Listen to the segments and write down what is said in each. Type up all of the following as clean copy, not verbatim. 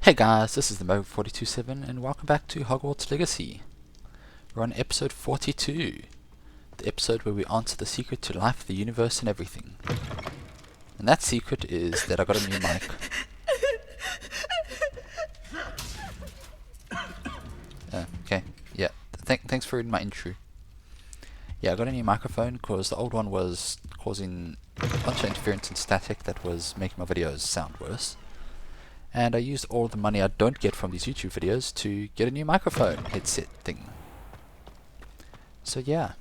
Hey guys, this is the Mo427 and welcome back to Hogwarts Legacy. We're on episode 42, the episode where we answer the secret to life, the universe and everything. And that secret is that I got a new mic. Okay, yeah, thanks for reading my intro. Yeah, I got a new microphone because the old one was causing a bunch of interference and static that was making my videos sound worse. And I used all the money I don't get from these YouTube videos to get a new microphone headset thing. So yeah.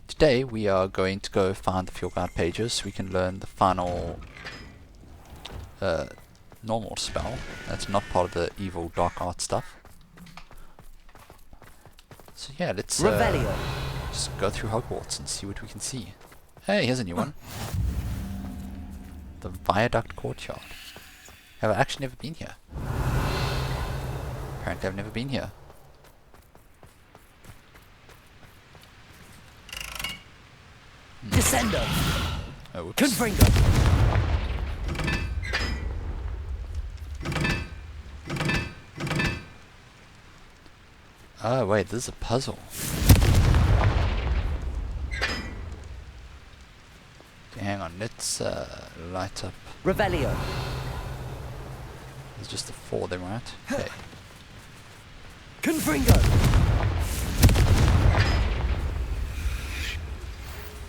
Today we are going to go find the field guide pages so we can learn the final normal spell. That's not part of the evil dark art stuff. So yeah, let's just go through Hogwarts and see what we can see. Hey, here's a new one. The Viaduct Courtyard. Have I actually never been here? Apparently I've never been here. Descender. Oh, whoops. Confringo. Oh wait, this is a puzzle. Okay, hang on, let's light up. Revelio. There's just the four of them, right? Okay. Confringo.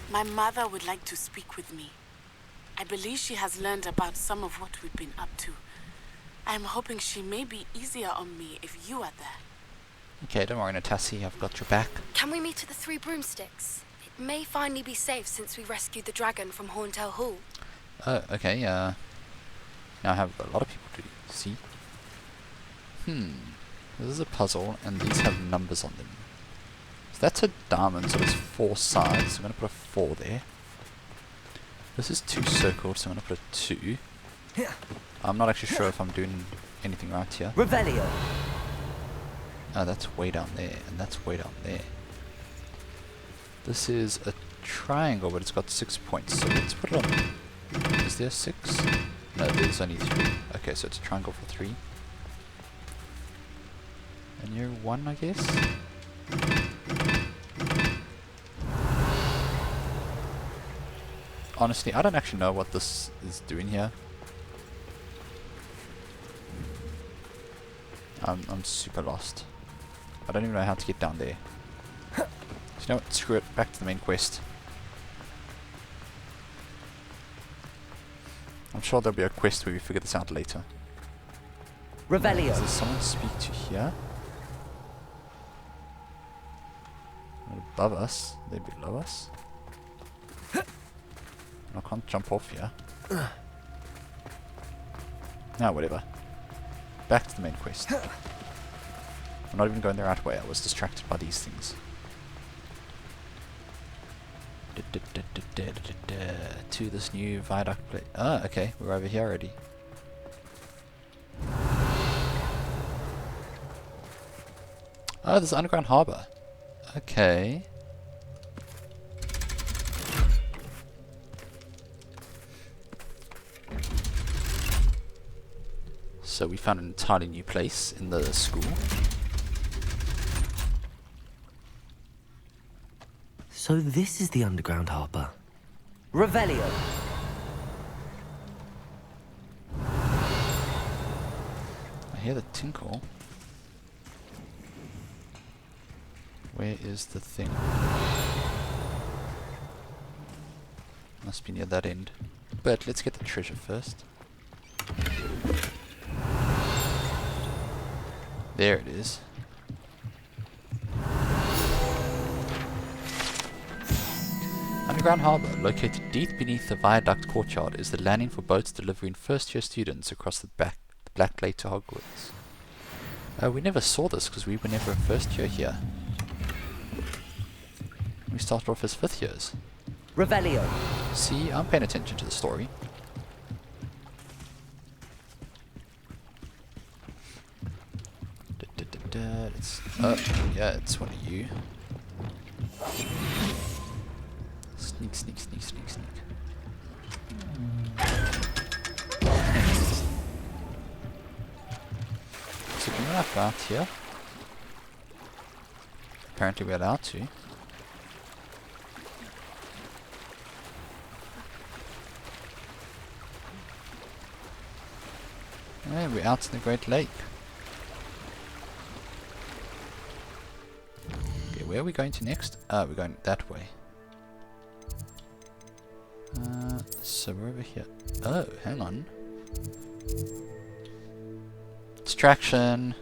My mother would like to speak with me. I believe she has learned about some of what we've been up to. I'm hoping she may be easier on me if you are there. Okay, don't worry, Natassi, I've got your back. Can we meet at the Three Broomsticks? It may finally be safe since we rescued the dragon from Horntail Hall. Oh, okay, now I have a lot of people to see. This is a puzzle, and these have numbers on them. So that's a diamond, so it's 4 sides, so I'm going to put a 4 there. This is 2 circles, so I'm going to put a 2. I'm not actually sure if I'm doing anything right here. Revelio. Oh, that's way down there, and that's way down there. This is a triangle, but it's got 6 points, so let's put it on. Is there 6? No, there's only 3. Okay, so it's a triangle for 3. And you're 1, I guess? Honestly, I don't actually know what this is doing here. I'm super lost. I don't even know how to get down there. So you know what? Screw it. Back to the main quest. I'm sure there'll be a quest where we figure this out later. Revelio. Does someone speak to here? Above us? They below us? I can't jump off here. Now, whatever. Back to the main quest. I'm not even going the right way. I was distracted by these things. To this new viaduct place. Ah, okay. We're over here already. Oh, there's an underground harbour. Okay. So we found an entirely new place in the school. So this is the underground harbour. Revelio. I hear the tinkle. Where is the thing? Must be near that end. But let's get the treasure first. There it is. Underground Harbour, located deep beneath the Viaduct Courtyard, is the landing for boats delivering first-year students across the Black Lake to Hogwarts. We never saw this because we were never a first year here. We started off as 5th years. Revelio. See, I'm paying attention to the story. Yeah, it's one of you. Sneak, sneak, sneak, sneak, sneak. Can I go out here? Apparently we're allowed to. Hey, we're out in the Great Lake. Okay, where are we going to next? We're going that way. So we're over here. Oh, hang on. Distraction.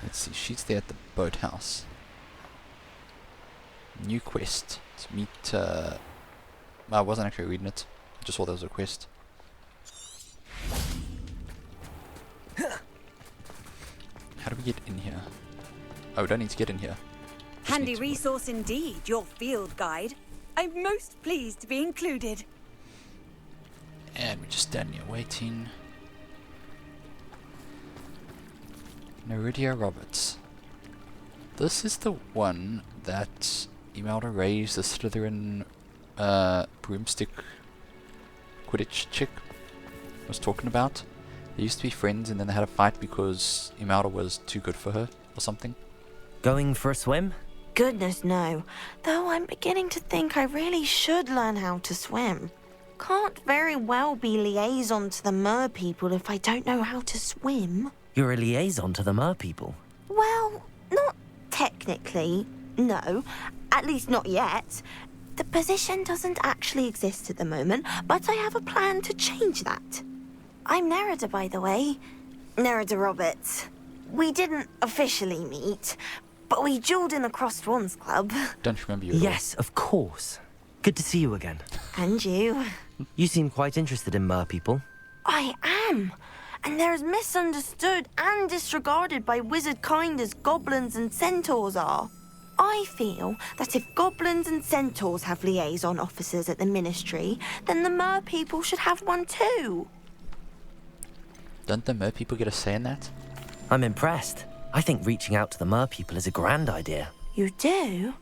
Let's see, she's there at the boathouse. New quest. To meet, I wasn't actually reading it. I just saw there was a quest. How do we get in here? Oh, we don't need to get in here. Handy resource indeed, your field guide. I'm most pleased to be included. And we're just standing here waiting. Neridia Roberts. This is the one that Imelda Reyes, the Slytherin broomstick Quidditch chick, was talking about. They used to be friends and then they had a fight because Imelda was too good for her or something. Going for a swim? Goodness, no. Though I'm beginning to think I really should learn how to swim. Can't very well be liaison to the mer people if I don't know how to swim. You're a liaison to the mer people. Well, not technically, no. At least not yet. The position doesn't actually exist at the moment, but I have a plan to change that. I'm Nerida, by the way. Nerida Roberts. We didn't officially meet, but we duelled in the Crossed Wands Club. Don't remember you at all. Yes, of course. Good to see you again. And you. You seem quite interested in mer people. I am. And they're as misunderstood and disregarded by wizard kind as goblins and centaurs are. I feel that if goblins and centaurs have liaison officers at the ministry, then the mer people should have one too. Don't the mer people get a say in that? I'm impressed. I think reaching out to the mer people is a grand idea. You do?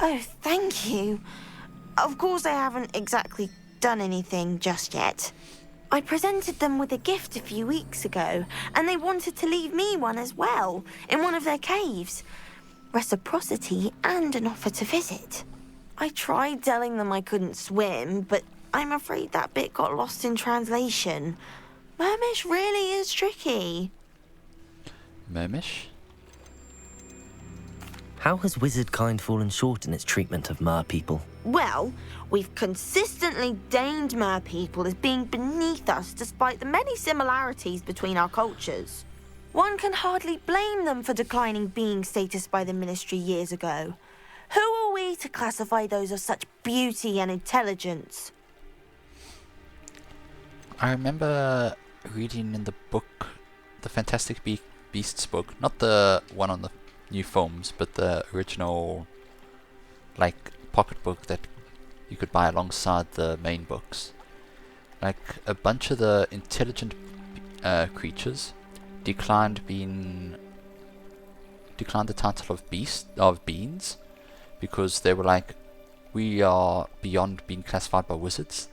Oh, thank you. Of course I haven't exactly done anything just yet. I presented them with a gift a few weeks ago, and they wanted to leave me one as well, in one of their caves. Reciprocity and an offer to visit. I tried telling them I couldn't swim, but I'm afraid that bit got lost in translation. Mermish really is tricky. Mermish? How has wizard kind fallen short in its treatment of mer people? Well, we've consistently deemed mer people as being beneath us despite the many similarities between our cultures. One can hardly blame them for declining being status by the ministry years ago. Who are we to classify those of such beauty and intelligence? I remember reading in the book, the Fantastic Beasts book, not the one on the new films, but the original, like, pocket book that you could buy alongside the main books. Like, a bunch of the intelligent creatures declined the title of beings because they were like, we are beyond being classified by wizards.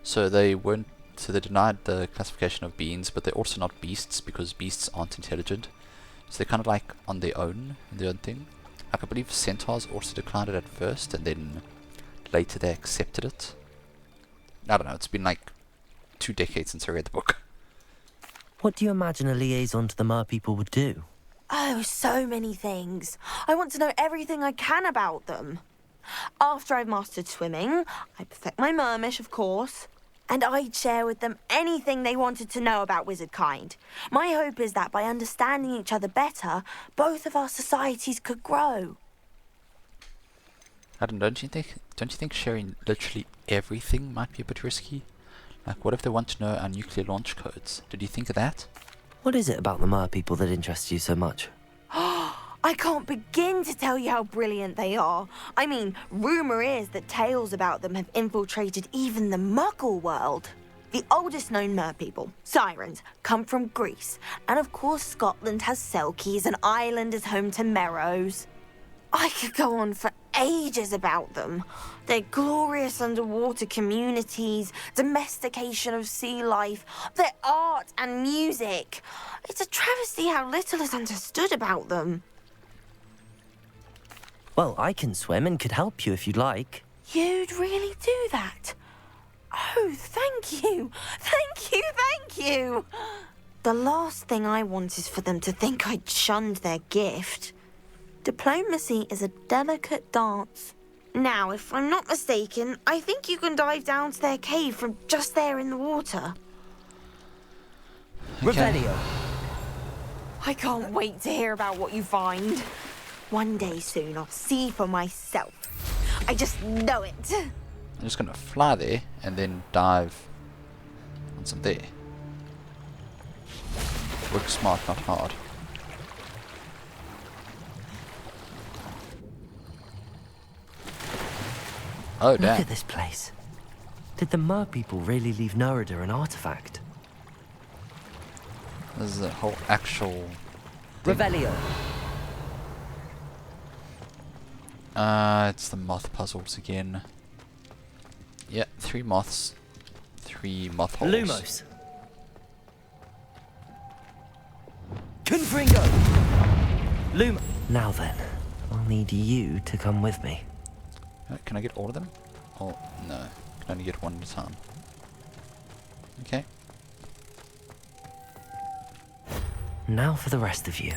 So they denied the classification of beings, but they're also not beasts because beasts aren't intelligent. So they're kind of like on their own thing. Like, I believe centaurs also declined it at first, and then later they accepted it. I don't know, it's been like 2 decades since I read the book. What do you imagine a liaison to the mer people would do? Oh, so many things. I want to know everything I can about them. After I've mastered swimming, I perfect my mermish, of course. And I'd share with them anything they wanted to know about wizard kind. My hope is that by understanding each other better, both of our societies could grow. I don't know, don't you think sharing literally everything might be a bit risky? Like, what if they want to know our nuclear launch codes? Did you think of that? What is it about the mer people that interests you so much? I can't begin to tell you how brilliant they are. I mean, rumour is that tales about them have infiltrated even the Muggle world. The oldest known mer people, sirens, come from Greece. And of course Scotland has Selkies and Ireland is home to Merrows. I could go on for ages about them. Their glorious underwater communities, domestication of sea life, their art and music. It's a travesty how little is understood about them. Well, I can swim and could help you if you'd like. You'd really do that? Oh, thank you! Thank you, thank you! The last thing I want is for them to think I'd shunned their gift. Diplomacy is a delicate dance. Now, if I'm not mistaken, I think you can dive down to their cave from just there in the water. Revelio. I can't wait to hear about what you find. One day soon, I'll see for myself. I just know it. I'm just gonna fly there and then dive on some there. Work smart, not hard. Oh, damn. Look at this place. Did the Mer people really leave Nerida an artifact? This is a whole actual... Revelio. It's the moth puzzles again. Yeah, 3 moths. 3 moth holes. Lumos. Confringo. Lum. Now then, I'll need you to come with me. Can I get all of them? Oh, no. Can only get one at a time. Okay. Now for the rest of you.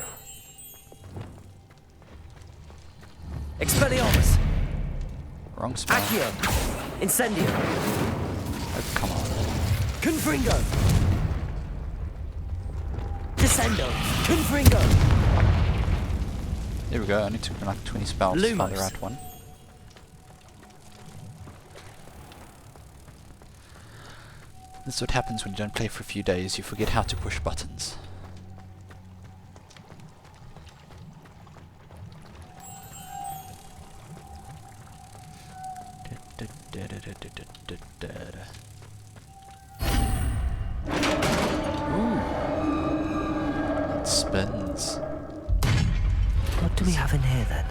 Expelliarmus! Wrong spell. Accio! Incendio! Oh, come on. Confringo! Descendo! Confringo! There we go. Only took me like 20 spells to find the Lumos. right one. This is what happens when you don't play for a few days. You forget how to push buttons. Ooh. It spins. What do we have in here then?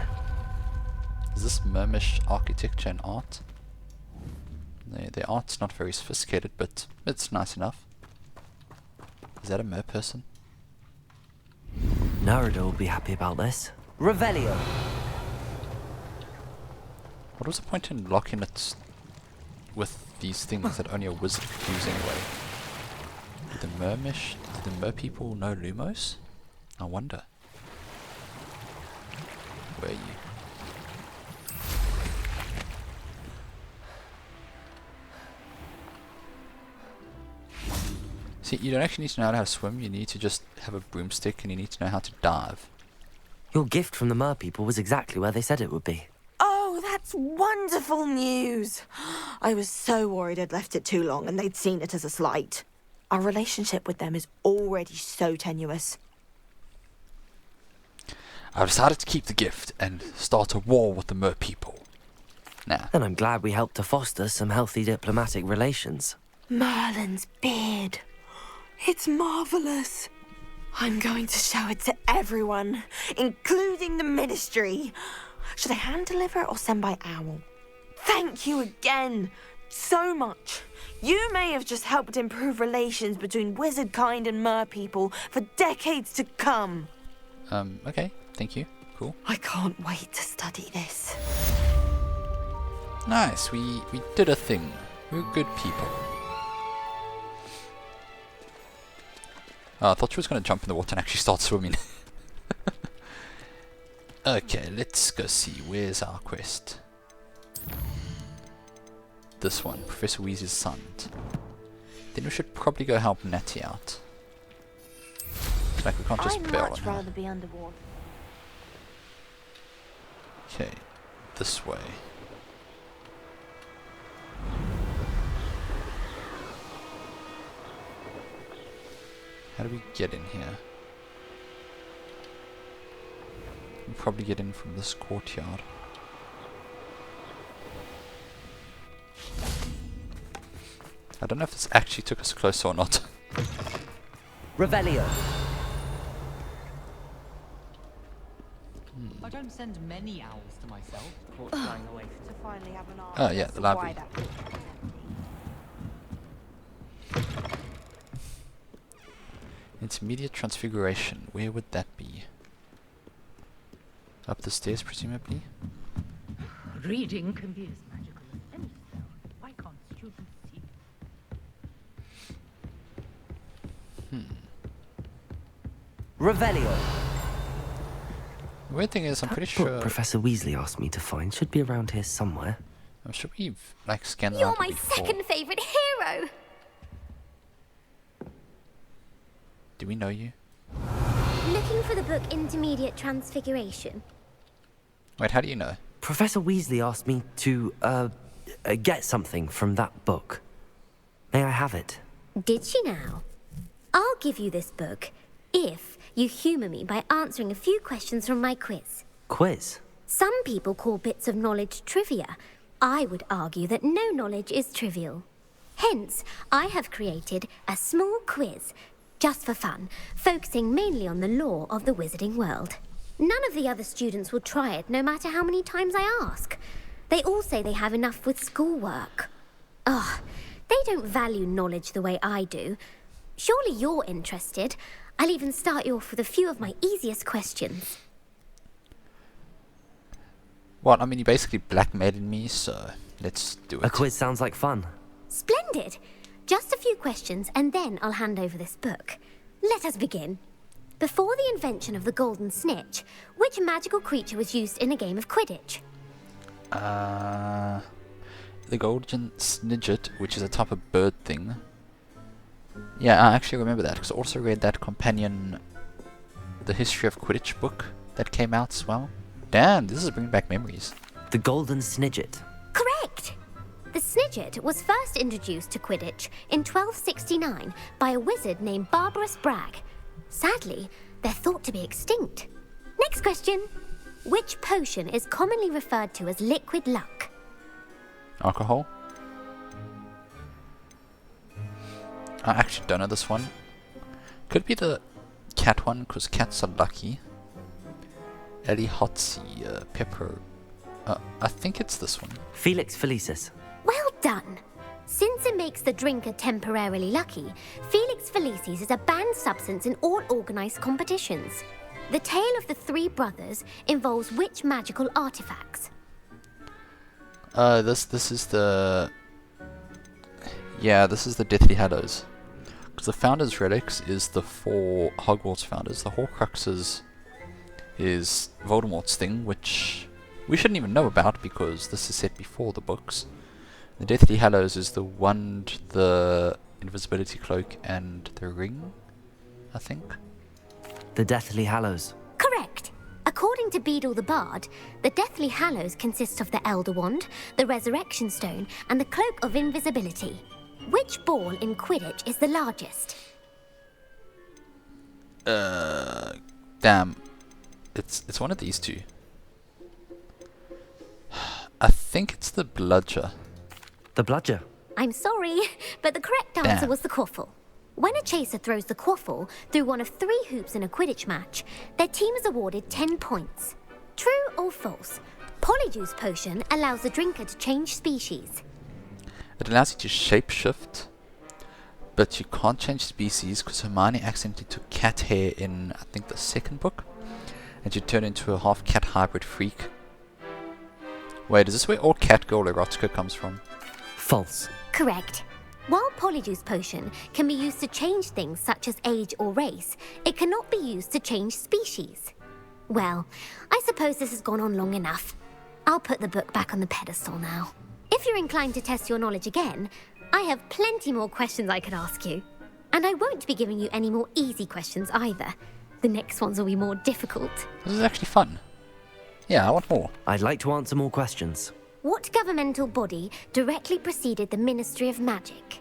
Is this Mermish architecture and art? The art's not very sophisticated, but it's nice enough. Is that a mer person? Nerida will be happy about this. Revelio! What was the point in locking it with these things that only a wizard could use anyway? Did the mer people know Lumos? I wonder. Where are you? See, you don't actually need to know how to swim, you need to just have a broomstick and you need to know how to dive. Your gift from the Mer people was exactly where they said it would be. Oh, that's wonderful news. I was so worried I'd left it too long and they'd seen it as a slight. Our relationship with them is already so tenuous. I've decided to keep the gift and start a war with the mer people. Now, And I'm glad we helped to foster some healthy diplomatic relations. Merlin's beard. It's marvelous. I'm going to show it to everyone, including the ministry. Should I hand deliver it or send by owl? Thank you again so much. You may have just helped improve relations between wizard kind and mer people for decades to come. okay, thank you. Cool. I can't wait to study this. Nice, we did a thing. We're good people. I thought she was going to jump in the water and actually start swimming. Okay, let's go see. Where's our quest? This one, Professor Weasley's son. Then we should probably go help Natty out. Like we can't just bail on her. be underwater. Okay, this way. How do we get in here? We'll probably get in from this courtyard. I don't know if this actually took us closer or not. Revelio. I don't send many owls to myself, caught flying away To finally have an Oh, yeah, the library. Intermediate transfiguration. Where would that be? Up the stairs, presumably? Reading can be as magical as any spell. Why can't students see? Revelio. The weird thing is, I'm pretty That book sure. Professor Weasley asked me to find should be around here somewhere. I'm sure we've like scanned You're around my it before. second favourite hero! Do we know you? Looking for the book Intermediate Transfiguration. Wait, how do you know? Professor Weasley asked me to, get something from that book. May I have it? Did she now? I'll give you this book if you humour me by answering a few questions from my quiz. Quiz? Some people call bits of knowledge trivia. I would argue that no knowledge is trivial. Hence, I have created a small quiz, just for fun, focusing mainly on the lore of the wizarding world. None of the other students will try it, no matter how many times I ask. They all say they have enough with schoolwork. Ugh, they don't value knowledge the way I do. Surely you're interested. I'll even start you off with a few of my easiest questions. Well, I mean, you basically blackmailed me, so let's do it. A quiz sounds like fun. Splendid! Just a few questions, and then I'll hand over this book. Let us begin. Before the invention of the golden snitch, which magical creature was used in a game of Quidditch? The golden snidget, which is a type of bird thing. Yeah, I actually remember that, because I also read that companion, The History of Quidditch book that came out as well. Damn, this is bringing back memories. The Golden Snidget. Correct! The snidget was first introduced to Quidditch in 1269 by a wizard named Barbarous Bragg. Sadly, they're thought to be extinct. Next question. Which potion is commonly referred to as liquid luck? Alcohol? I actually don't know this one. Could be the cat one, because cats are lucky. Ellie Hotsy, Pepper. I think it's this one. Felix Felicis. Well done. Since it makes the drinker temporarily lucky, Felix Felicis is a banned substance in all organised competitions. The tale of the three brothers involves which magical artifacts? This is the... Yeah, this is the Deathly Hallows. Because the Founders' Relics is the four Hogwarts Founders. The Horcruxes is Voldemort's thing, which we shouldn't even know about because this is set before the books. The Deathly Hallows is the wand, the invisibility cloak, and the ring, I think. The Deathly Hallows. Correct. According to Beedle the Bard, the Deathly Hallows consists of the Elder Wand, the Resurrection Stone, and the Cloak of Invisibility. Which ball in Quidditch is the largest? Damn. It's one of these two. I think it's the bludger. The Bludger. I'm sorry, but the correct answer Damn. was the quaffle. When a chaser throws the quaffle through one of 3 hoops in a Quidditch match, their team is awarded 10 points. True or false? Polyjuice Potion allows the drinker to change species. It allows you to shapeshift, but you can't change species because Hermione accidentally took cat hair in, I think, the second book, and you turn into a half-cat hybrid freak. Wait, is this where all catgirl erotica comes from? False. Correct. While Polyjuice Potion can be used to change things such as age or race, it cannot be used to change species. Well, I suppose this has gone on long enough. I'll put the book back on the pedestal now. If you're inclined to test your knowledge again, I have plenty more questions I could ask you. And I won't be giving you any more easy questions either. The next ones will be more difficult. This is actually fun. Yeah, I want more. I'd like to answer more questions. What governmental body directly preceded the Ministry of Magic?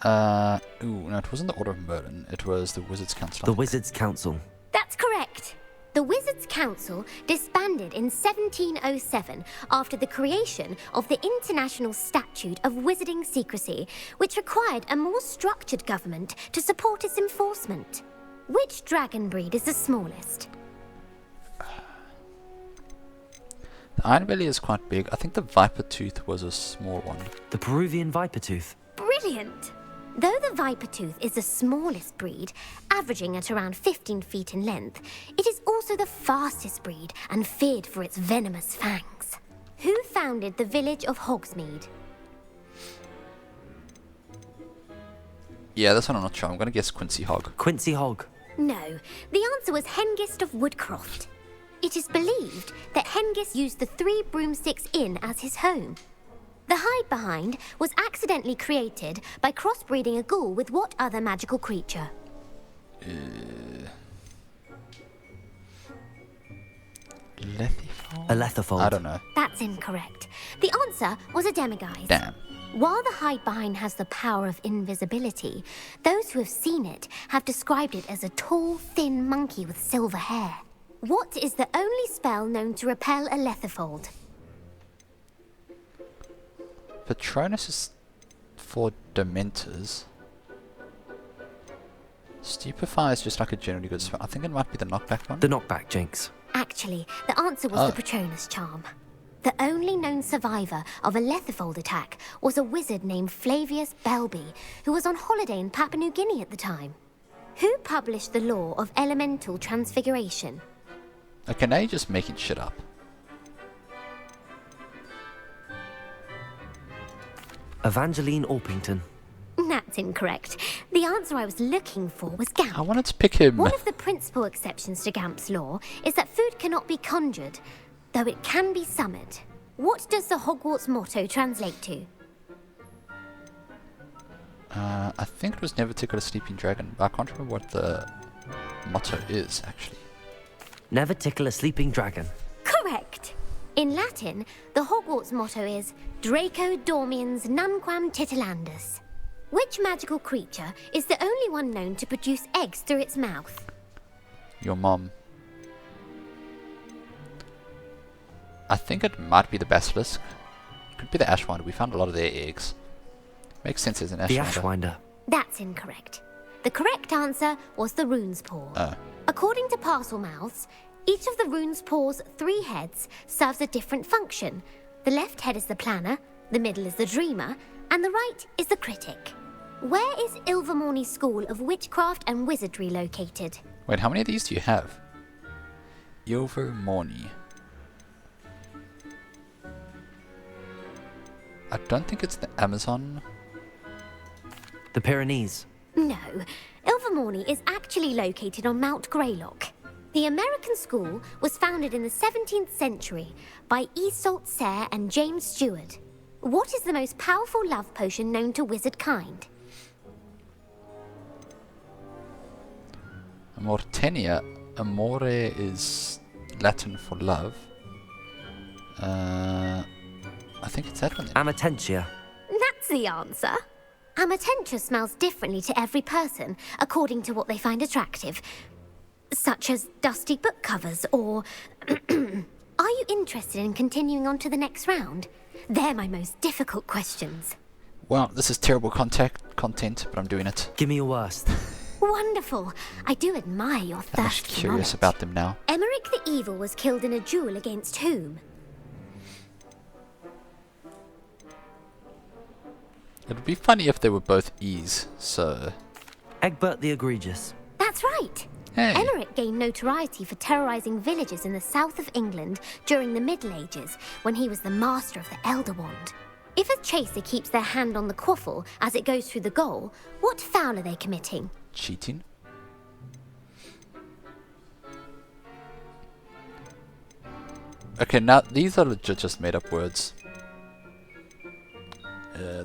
No, it wasn't the Order of Merlin. It was the Wizards' Council. The Wizards' Council. That's correct. The Wizards' Council disbanded in 1707 after the creation of the International Statute of Wizarding Secrecy, which required a more structured government to support its enforcement. Which dragon breed is the smallest? The Iron Belly is quite big. I think the Viper Tooth was a small one. The Peruvian viper tooth. Brilliant! Though the viper tooth is the smallest breed, averaging at around 15 feet in length, it is also the fastest breed and feared for its venomous fangs. Who founded the village of Hogsmeade? Yeah, this one I'm not sure. I'm gonna guess Quincy Hog. Quincy Hog. No, the answer was Hengist of Woodcroft. It is believed that Hengist used the Three Broomsticks Inn as his home. The hide behind was accidentally created by crossbreeding a ghoul with what other magical creature? Lethifold? A Lethifold. I don't know. That's incorrect. The answer was a demiguise. Damn. While the hide behind has the power of invisibility, those who have seen it have described it as a tall, thin monkey with silver hair. What is the only spell known to repel a Lethifold? Patronus is for Dementors. Stupefy is just like a generally good spell. I think it might be the knockback one. The knockback jinx. Actually, the answer was the Patronus charm. The only known survivor of a Lethifold attack was a wizard named Flavius Belby, who was on holiday in Papua New Guinea at the time. Who published the law of elemental transfiguration? Okay, now you're just making shit up. Evangeline Orpington. That's incorrect. The answer I was looking for was Gamp. I wanted to pick him. One of the principal exceptions to Gamp's law is that food cannot be conjured, though it can be summoned. What does the Hogwarts motto translate to? I think it was never tickle a sleeping dragon, but I can't remember what the motto is, actually. Never tickle a sleeping dragon. Correct. In Latin, the Hogwarts motto is Draco Dormiens Nunquam Titilandus. Which magical creature is the only one known to produce eggs through its mouth? Your mom. I think it might be the basilisk. Could be the Ashwinder. We found a lot of their eggs. Makes sense as an Ashwinder. The Ashwinder. That's incorrect. The correct answer was the rune's paw. According to Parselmouths, each of the rune's paw's 3 heads serves a different function. The left head is the planner, the middle is the dreamer, and the right is the critic. Where is Ilvermorny School of Witchcraft and Wizardry located? Wait, how many of these do you have? Ilvermorny. I don't think it's the Amazon. The Pyrenees. No, Ilvermorny is actually located on Mount Greylock. The American school was founded in the 17th century by Iseult Sayre and James Stewart. What is the most powerful love potion known to wizard kind? Amortenia. Amore is Latin for love. I think it's that one then. Amatentia. That's the answer. Amatentia smells differently to every person, according to what they find attractive. Such as dusty book covers, or... Are you interested in continuing on to the next round? They're my most difficult questions. Well, this is terrible content, but I'm doing it. Give me your worst. Wonderful. I do admire your I'm thirst just for curious knowledge. about them now. Emmerich the Evil was killed in a duel against whom? It would be funny if they were both E's, so... Egbert the Egregious. That's right. Hey. Emmerich gained notoriety for terrorizing villages in the south of England during the Middle Ages, when he was the master of the Elder Wand. If a chaser keeps their hand on the quaffle as it goes through the goal, what foul are they committing? Cheating? Okay, now these are legit just made up words.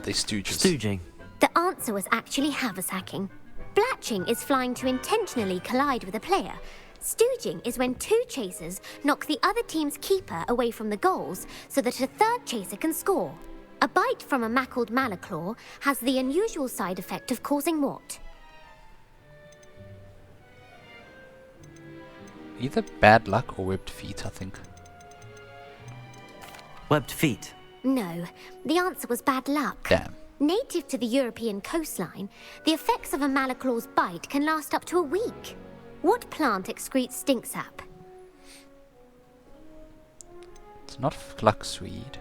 They stooges. Stooging. The answer was actually haversacking. Blatching is flying to intentionally collide with a player. Stooging is when 2 chasers knock the other team's keeper away from the goals so that a third chaser can score. A bite from a mackled malaclaw has the unusual side effect of causing what? Either bad luck or webbed feet, I think. Webbed feet. No, the answer was bad luck. Damn. Native to the European coastline, the effects of a malaclaw's bite can last up to a week. What plant excretes stink sap? It's not fluxweed.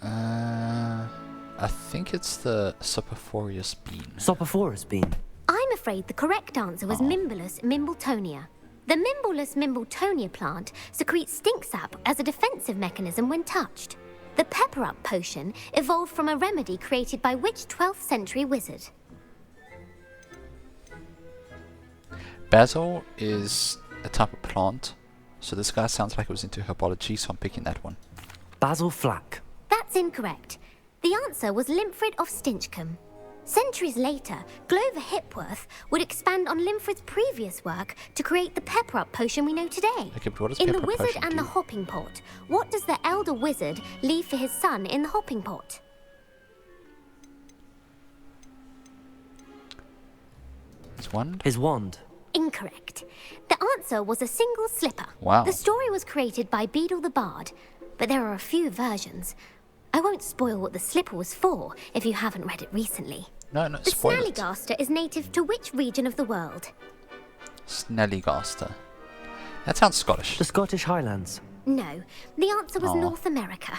I think it's the Superforious bean. Sopophorus bean. I'm afraid the correct answer was Mimbolus mimbletonia. The Mimbolus mimbletonia plant secretes stink sap as a defensive mechanism when touched. The Pepper Up potion evolved from a remedy created by which 12th century wizard? Basil is a type of plant, so this guy sounds like it was into herbology, so I'm picking that one. Basil flack. That's incorrect. The answer was Limfrid of Stinchcombe. Centuries later, Glover Hipworth would expand on Limfrid's previous work to create the Pepper Up potion we know today. Okay, but what does In The Pepper Up Wizard potion and the do? Hopping Pot, what does the elder wizard leave for his son in the hopping pot? His wand? His wand. Incorrect. The answer was a single slipper. Wow. The story was created by Beadle the Bard, but there are a few versions. I won't spoil what the slipper was for if you haven't read it recently. No, The spoil it. Snallygaster is native to which region of the world? Snallygaster. That sounds Scottish. The Scottish Highlands. No, the answer was North America.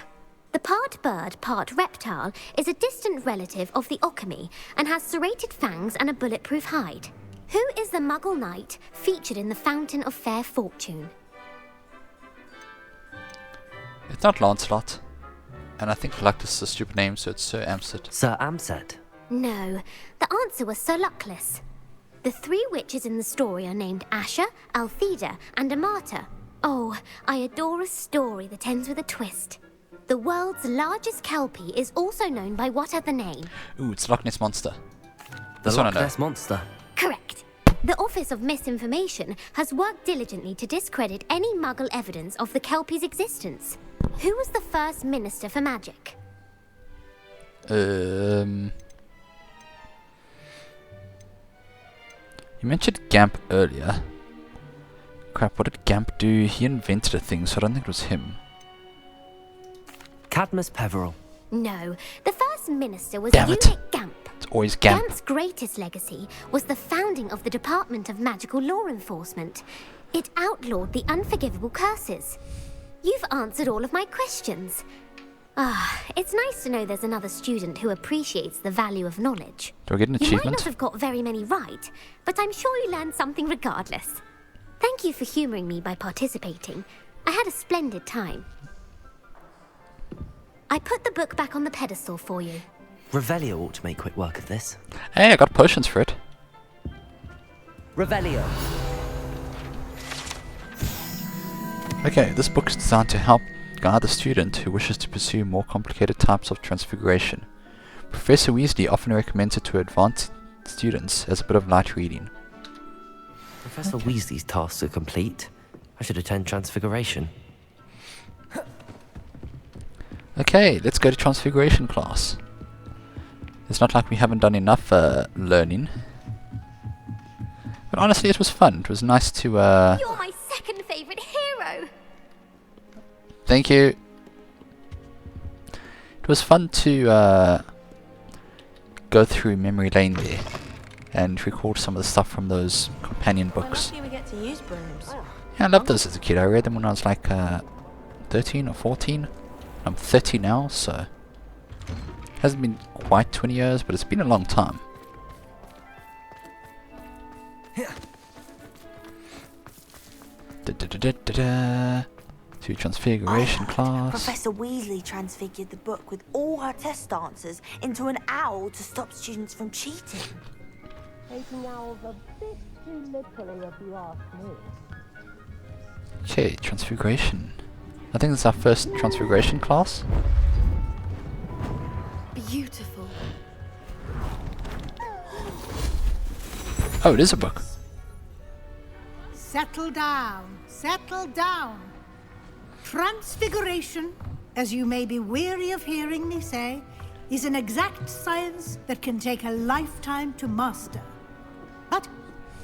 The part bird, part reptile is a distant relative of the Occamy and has serrated fangs and a bulletproof hide. Who is the Muggle knight featured in the Fountain of Fair Fortune? It's not Lancelot. And I think Luctus is a stupid name, so it's Sir Amset. Sir Amset. No, the answer was Sir Luckless. The three witches in the story are named Asher, Altheda, and Amata. Oh, I adore a story that ends with a twist. The world's largest kelpie is also known by what other name? Ooh, it's Loch Ness Monster. The This one I Loch know. Ness Monster. Correct. The Office of Misinformation has worked diligently to discredit any Muggle evidence of the kelpie's existence. Who was the first Minister for Magic? You mentioned Gamp earlier. Crap, what did Gamp do? He invented a thing, so I don't think it was him. Cadmus Peveril. No, the first minister was Damn it. Eunuch Gamp. It's always Gamp. Gamp's greatest legacy was the founding of the Department of Magical Law Enforcement. It outlawed the unforgivable curses. You've answered all of my questions. It's nice to know there's another student who appreciates the value of knowledge. Do I get an You might achievement? not have got very many right, but I'm sure you learned something regardless. Thank you for humouring me by participating. I had a splendid time. I put the book back on the pedestal for you. Revelio ought to make quick work of this. Hey, I got potions for it. Revelio. Okay, this book is designed to help guide the student who wishes to pursue more complicated types of transfiguration. Professor Weasley often recommends it to advanced students as a bit of light reading. Professor Weasley's tasks are complete. I should attend Transfiguration. Okay, let's go to Transfiguration class. It's not like we haven't done enough learning. But honestly, it was fun. It was nice to... You're my second favourite hero! Thank you. It was fun to go through memory lane there and record some of the stuff from those companion books. We get to use brooms. Yeah, I loved those as a kid. I read them when I was like 13 or 14. I'm 30 now, so hasn't been quite 20 years, but it's been a long time. To Transfiguration class. Professor Weasley transfigured the book with all her test answers into an owl to stop students from cheating. Taking owls a bit too literally, if you ask me. Okay, Transfiguration. I think this is our first Transfiguration class. Beautiful. Oh, it is a book. Settle down, settle down. Transfiguration, as you may be weary of hearing me say, is an exact science that can take a lifetime to master. But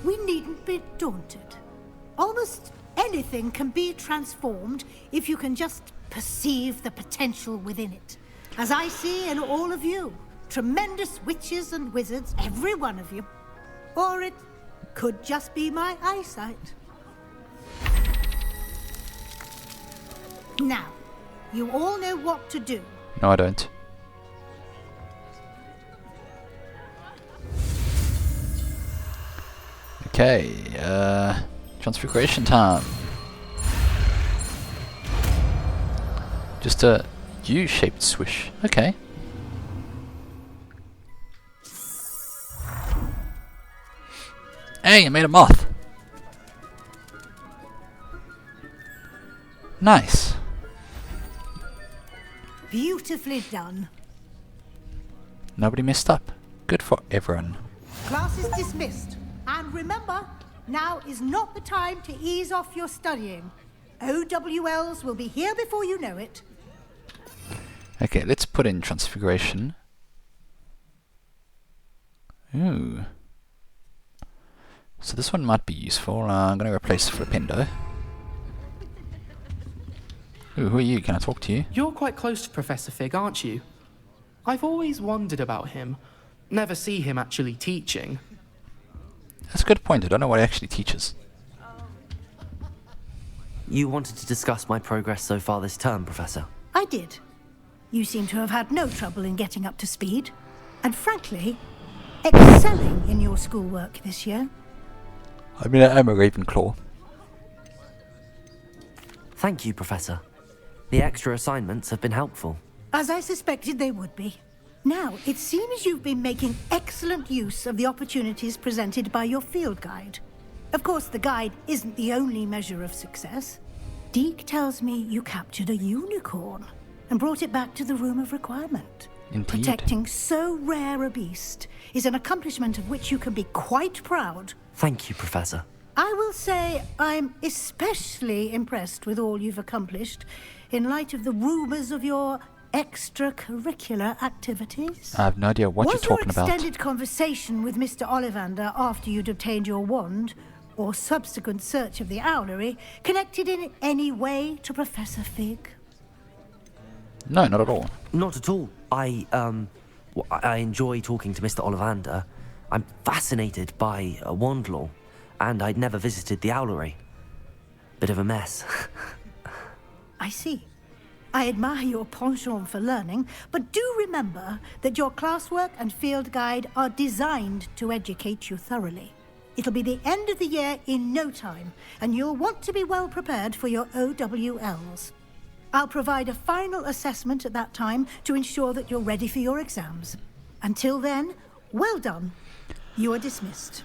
we needn't be daunted. Almost anything can be transformed if you can just perceive the potential within it. As I see in all of you, tremendous witches and wizards, every one of you. Or it could just be my eyesight. Now, you all know what to do. No, I don't. Okay, transfiguration time. Just a U-shaped swish. Okay. Hey, I made a moth. Nice. Beautifully done. Nobody messed up. Good for everyone. Class is dismissed. And remember, now is not the time to ease off your studying. OWLs will be here before you know it. Okay, let's put in transfiguration. Ooh. So this one might be useful. I'm going to replace Flipendo. Ooh, who are you? Can I talk to you? You're quite close to Professor Fig, aren't you? I've always wondered about him. Never see him actually teaching. That's a good point. I don't know what he actually teaches. You wanted to discuss my progress so far this term, Professor? I did. You seem to have had no trouble in getting up to speed. And frankly, excelling in your schoolwork this year. I mean, I'm a Ravenclaw. Thank you, Professor. The extra assignments have been helpful. As I suspected they would be. Now, it seems you've been making excellent use of the opportunities presented by your field guide. Of course, the guide isn't the only measure of success. Deke tells me you captured a unicorn and brought it back to the Room of Requirement. Indeed. Protecting so rare a beast is an accomplishment of which you can be quite proud. Thank you, Professor. I will say I'm especially impressed with all you've accomplished in light of the rumors of your extracurricular activities. I have no idea what you're talking about. Was your extended conversation with Mr. Ollivander after you'd obtained your wand, or subsequent search of the owlery, connected in any way to Professor Fig? No, not at all. Not at all. I enjoy talking to Mr. Ollivander. I'm fascinated by wand law, and I'd never visited the owlery. Bit of a mess. I see. I admire your penchant for learning, but do remember that your classwork and field guide are designed to educate you thoroughly. It'll be the end of the year in no time, and you'll want to be well prepared for your OWLs. I'll provide a final assessment at that time to ensure that you're ready for your exams. Until then, well done. You are dismissed.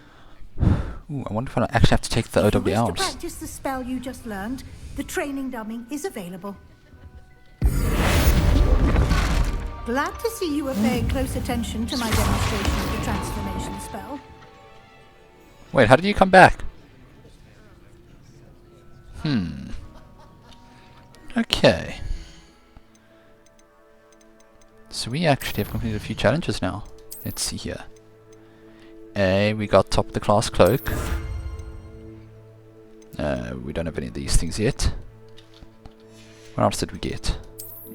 Ooh, I wonder if I actually have to take the If you wish to OWLs. practice the spell you just learned, the training dummy is available. Glad to see you were paying close attention to my demonstration of the transformation spell. Wait, how did you come back? Okay. So we actually have completed a few challenges now. Let's see here. We got top of the class cloak. We don't have any of these things yet. What else did we get?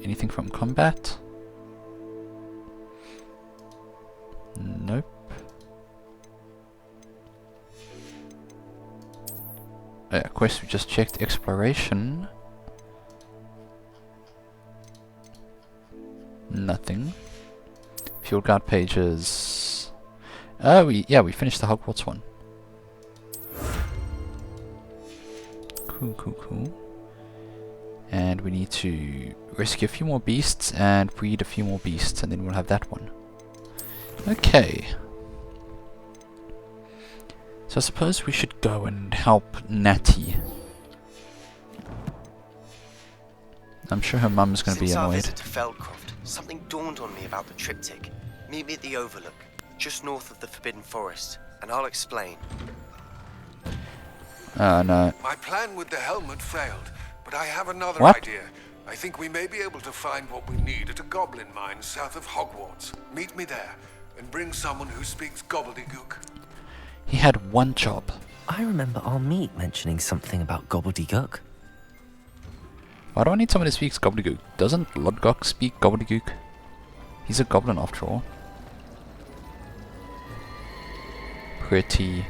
Anything from combat? Nope. Quest we just checked. Exploration. Nothing. Field guide pages. Oh, we finished the Hogwarts one. Cool. And we need to rescue a few more beasts and breed a few more beasts, and then we'll have that one. Okay. So I suppose we should go and help Natty. I'm sure her mum's going to be Since our annoyed. visit to Feldcroft, something dawned on me about the triptych. Meet me at the Overlook, just north of the Forbidden Forest, and I'll explain. No. My plan with the helmet failed, but I have another What? idea. I think we may be able to find what we need at a goblin mine south of Hogwarts. Meet me there, and bring someone who speaks gobbledygook. He had one job. I remember our meet mentioning something about gobbledygook. Why do I need someone who speaks gobbledygook? Doesn't Lodgok speak gobbledygook? He's a goblin after all. Pretty.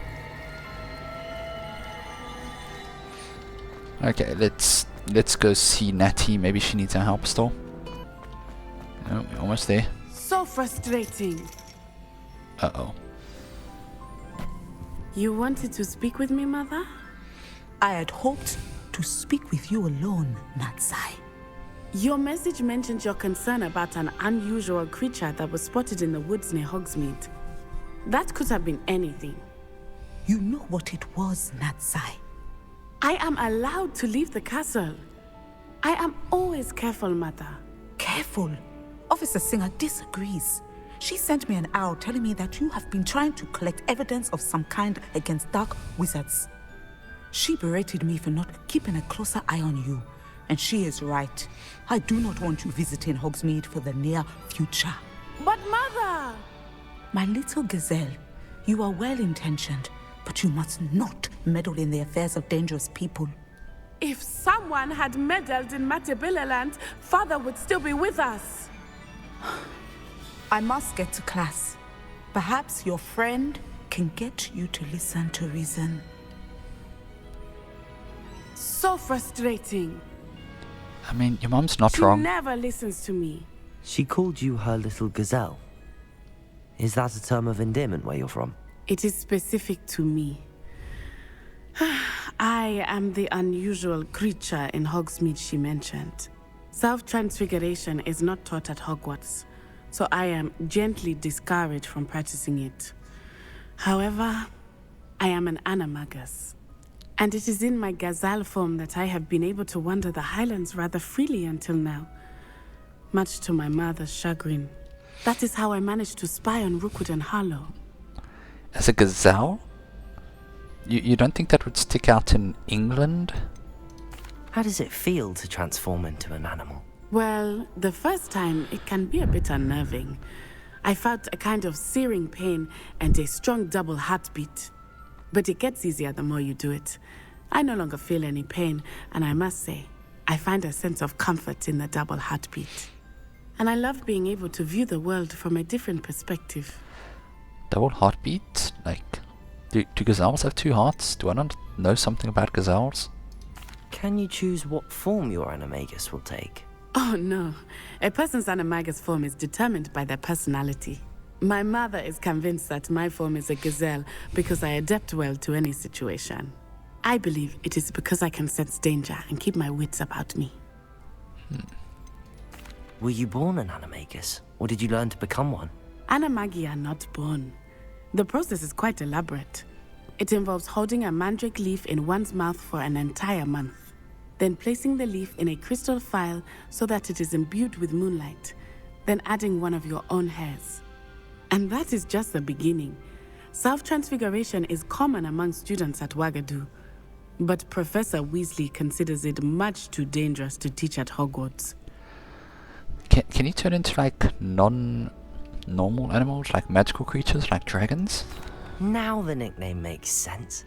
Okay, let's let's go see Natty. Maybe she needs our help still. Oh, we're almost there. So frustrating. Uh-oh. You wanted to speak with me, Mother? I had hoped to speak with you alone, Natsai. Your message mentioned your concern about an unusual creature that was spotted in the woods near Hogsmeade. That could have been anything. You know what it was, Natsai. I am allowed to leave the castle. I am always careful, Mother. Careful? Officer Singer disagrees. She sent me an owl telling me that you have been trying to collect evidence of some kind against dark wizards. She berated me for not keeping a closer eye on you. And she is right. I do not want you visiting Hogsmeade for the near future. But Mother! My little gazelle, you are well-intentioned, but you must not meddle in the affairs of dangerous people. If someone had meddled in Matabeleland, Father would still be with us. I must get to class. Perhaps your friend can get you to listen to reason. So frustrating. I mean, your mom's not She wrong. never listens to me. She called you her little gazelle. Is that a term of endearment where you're from? It is specific to me. I am the unusual creature in Hogsmeade she mentioned. Self-transfiguration is not taught at Hogwarts, so I am gently discouraged from practicing it. However, I am an animagus, and it is in my gazelle form that I have been able to wander the Highlands rather freely until now, much to my mother's chagrin. That is how I managed to spy on Rookwood and Harlow. As a gazelle? You don't think that would stick out in England? How does it feel to transform into an animal? Well, the first time it can be a bit unnerving. I felt a kind of searing pain and a strong double heartbeat. But it gets easier the more you do it. I no longer feel any pain, and I must say, I find a sense of comfort in the double heartbeat. And I love being able to view the world from a different perspective. Double heartbeat? Like, do gazelles have two hearts? Do I not know something about gazelles? Can you choose what form your animagus will take? Oh no, a person's animagus form is determined by their personality. My mother is convinced that my form is a gazelle because I adapt well to any situation. I believe it is because I can sense danger and keep my wits about me. Were you born an animagus, or did you learn to become one? Animagi are not born. The process is quite elaborate. It involves holding a mandrake leaf in one's mouth for an entire month, then placing the leaf in a crystal phial so that it is imbued with moonlight, then adding one of your own hairs. And that is just the beginning. Self-transfiguration is common among students at Wagadu, but Professor Weasley considers it much too dangerous to teach at Hogwarts. Can you turn into like non-normal animals, like magical creatures, like dragons? Now the nickname makes sense.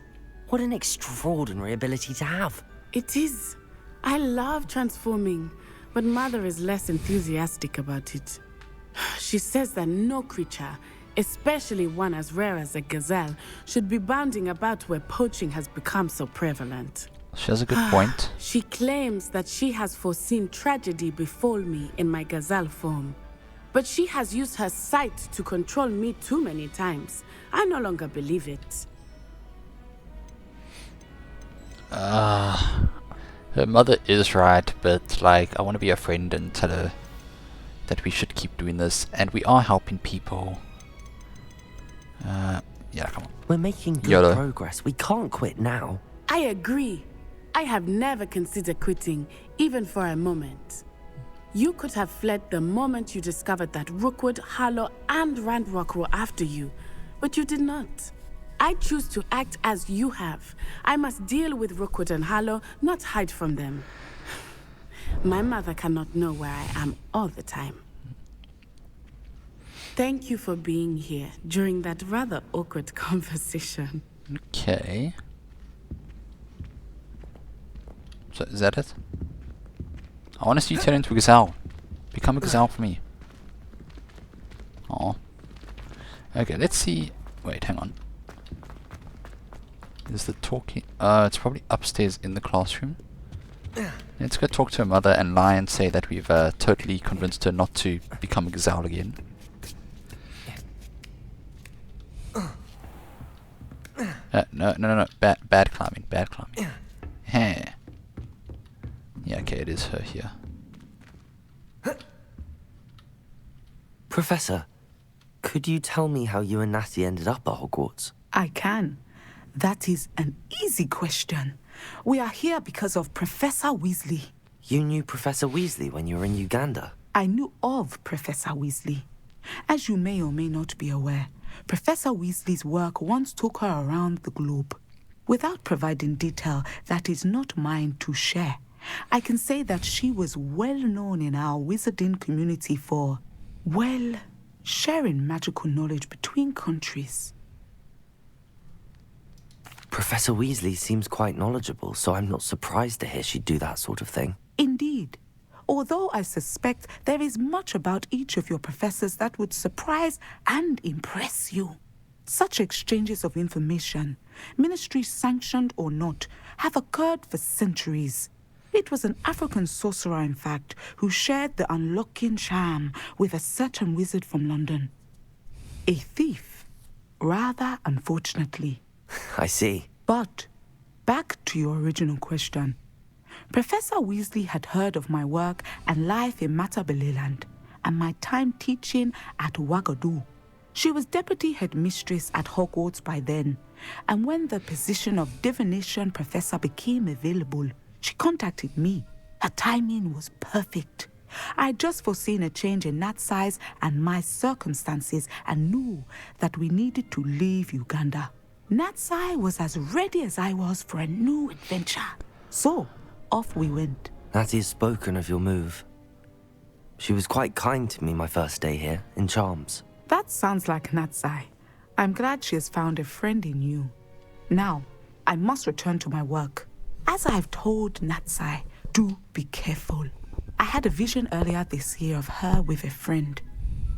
What an extraordinary ability to have. It is. I love transforming, but Mother is less enthusiastic about it. She says that no creature, especially one as rare as a gazelle, should be bounding about where poaching has become so prevalent. She has a good point. She claims that she has foreseen tragedy befall me in my gazelle form. But she has used her sight to control me too many times. I no longer believe it. Her mother is right, but like, I want to be a friend and tell her that we should keep doing this, and we are helping people. Yeah, come on. We're making good YOLO. progress. We can't quit now. I agree. I have never considered quitting, even for a moment. You could have fled the moment you discovered that Rookwood, Harlow, and Randrock were after you, but you did not. I choose to act as you have. I must deal with Rookwood and Harlow, not hide from them. My mother cannot know where I am all the time. Thank you for being here during that rather awkward conversation. Okay. So, is that it? I want to see you turn into a gazelle. Become a gazelle for me. Oh. Okay, let's see. Wait, hang on. Is the talking... it's probably upstairs in the classroom. Let's go talk to her mother and lie and say that we've totally convinced her not to become a gazelle again. No. Bad climbing. Yeah, okay, it is her here. Professor, could you tell me how you and Natty ended up at Hogwarts? I can. That is an easy question. We are here because of Professor Weasley. You knew Professor Weasley when you were in Uganda? I knew of Professor Weasley. As you may or may not be aware, Professor Weasley's work once took her around the globe. Without providing detail that is not mine to share, I can say that she was well known in our wizarding community for, well, sharing magical knowledge between countries. Professor Weasley seems quite knowledgeable, so I'm not surprised to hear she'd do that sort of thing. Indeed. Although I suspect there is much about each of your professors that would surprise and impress you. Such exchanges of information, ministry sanctioned or not, have occurred for centuries. It was an African sorcerer, in fact, who shared the unlocking charm with a certain wizard from London. A thief, rather unfortunately. I see. But, back to your original question. Professor Weasley had heard of my work and life in Matabeleland, and my time teaching at Wagadu. She was deputy headmistress at Hogwarts by then, and when the position of divination professor became available, she contacted me. Her timing was perfect. I had just foreseen a change in Nat's size and my circumstances and knew that we needed to leave Uganda. Natsai was as ready as I was for a new adventure. So, off we went. Natty has spoken of your move. She was quite kind to me my first day here, in Charms. That sounds like Natsai. I'm glad she has found a friend in you. Now, I must return to my work. As I've told Natsai, do be careful. I had a vision earlier this year of her with a friend,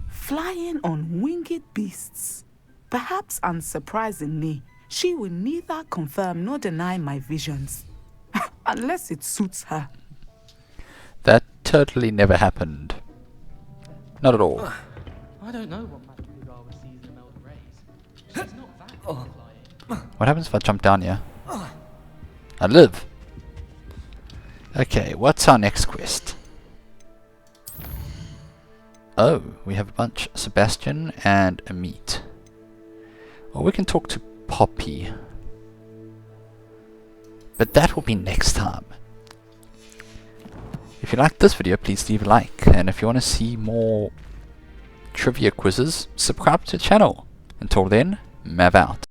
flying on winged beasts. Perhaps unsurprisingly, she will neither confirm nor deny my visions. Unless it suits her. That totally never happened. Not at all. I don't know what magical Gara sees in Imelda rays. She's not that flying. What happens if I jump down here? I live. Okay, what's our next quest? Oh, we have a bunch. Sebastian and a meet. Or we can talk to Poppy. But that will be next time. If you liked this video, please leave a like. And if you want to see more trivia quizzes, subscribe to the channel. Until then, Mav out.